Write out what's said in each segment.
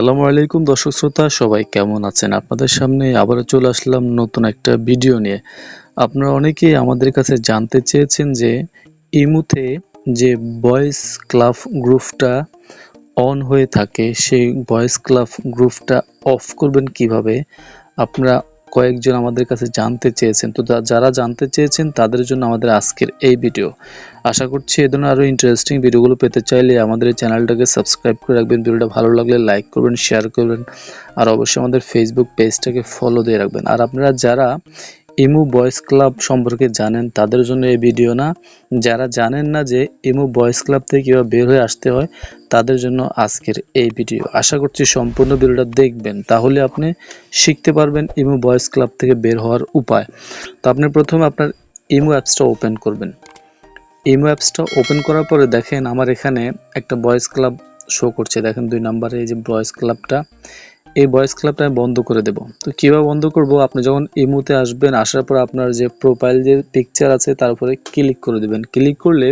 আসসালামু আলাইকুম দর্শক শ্রোতা সবাই কেমন আছেন? আপনাদের সামনে আবারও চলে আসলাম নতুন একটা ভিডিও নিয়ে। আপনারা অনেকেই আমাদের কাছে জানতে চেয়েছেন যে ইমুতে যে ভয়েস ক্লাব গ্রুপটা অন হয়ে থাকে সেই ভয়েস ক্লাব গ্রুপটা অফ করবেন কিভাবে? আপনারা কয়েকজন আমাদের কাছে জানতে চেয়েছেন। তো যারা জানতে চেয়েছেন তাদের জন্য আমাদের আজকের এই ভিডিও। আশা করছি এ ধরনের আরও ইন্টারেস্টিং ভিডিওগুলো পেতে চাইলে আমাদের এই চ্যানেলটাকে সাবস্ক্রাইব করে রাখবেন। ভিডিওটা ভালো লাগলে লাইক করবেন, শেয়ার করবেন। আর অবশ্যই আমাদের ফেসবুক পেজটাকে ফলো দিয়ে রাখবেন। আর আপনারা যারা ইমু ভয়েস ক্লাব সম্পর্কে জানেন তাদের জন্য এই ভিডিও না। যারা জানেন না যে ইমু ভয়েস ক্লাব থেকে কীভাবে বের হয়ে আসতে হয় তাদের জন্য আজকের এই ভিডিও। আশা করছি সম্পূর্ণ ভিডিওটা দেখবেন, তাহলে আপনি শিখতে পারবেন ইমু ভয়েস ক্লাব থেকে বের হওয়ার উপায়। তো আপনি প্রথমে আপনার ইমু অ্যাপসটা ওপেন করবেন। ইমো অ্যাপসটা ওপেন করার পরে দেখেন আমার এখানে একটা ভয়েস ক্লাব শো করছে। দেখেন 2 নম্বরে এই যে ভয়েস ক্লাবটা, এই ভয়েস ক্লাবটা আমি বন্ধ করে দেব। তো কীভাবে বন্ধ করব? আপনি যখন ইমোতে আসবেন, আসার পর আপনার যে প্রোফাইল যে পিকচার আছে তার উপরে ক্লিক করে দেবেন। ক্লিক করলে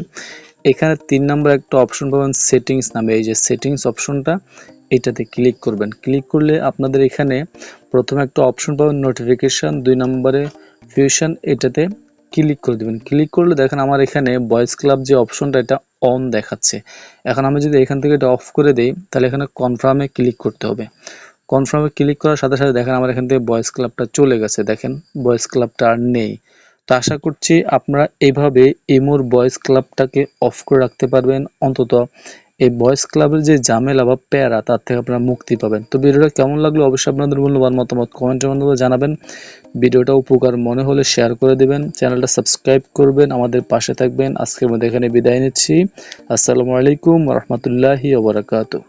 এখানে 3 নম্বরে একটা অপশন পাবেন সেটিংস নামে। এই যে সেটিংস অপশনটা, এটাতে ক্লিক করবেন। ক্লিক করলে আপনাদের এখানে প্রথমে একটা অপশন পাবেন নোটিফিকেশান, 2 নম্বরে ফিউশন, এটাতে ক্লিক করে দেবেন। ক্লিক করলে দেখেন আমার এখানে ভয়েস ক্লাব যে অপশনটা এটা অন দেখাচ্ছে। এখন আমি যদি এখান থেকে এটা অফ করে দেই তাহলে এখানে কনফার্মে ক্লিক করতে হবে। কনফার্মে ক্লিক করার সাথে সাথে দেখেন আমার এখান থেকে ভয়েস ক্লাবটা চলে গেছে। দেখেন ভয়েস ক্লাবটা আর নেই। তো আশা করছি আপনারা এইভাবে ইমোর ভয়েস ক্লাবটাকে অফ করে রাখতে পারবেন। অন্তত এই ভয়েস ক্লাবের যে ঝামেলা বা প্যারা তার থেকে আপনারা মুক্তি পাবেন। তো ভিডিওটা কেমন লাগলো অবশ্যই আপনাদের মূল্যবান মতামত কমেন্টের মাধ্যমে জানাবেন। ভিডিওটা উপকার মনে হলে শেয়ার করে দেবেন, চ্যানেলটা সাবস্ক্রাইব করবেন, আমাদের পাশে থাকবেন। আজকের মধ্যে এখানে বিদায় নিচ্ছি। আসসালামু আলাইকুম ওয়া রাহমাতুল্লাহি ওয়া বারাকাতুহু।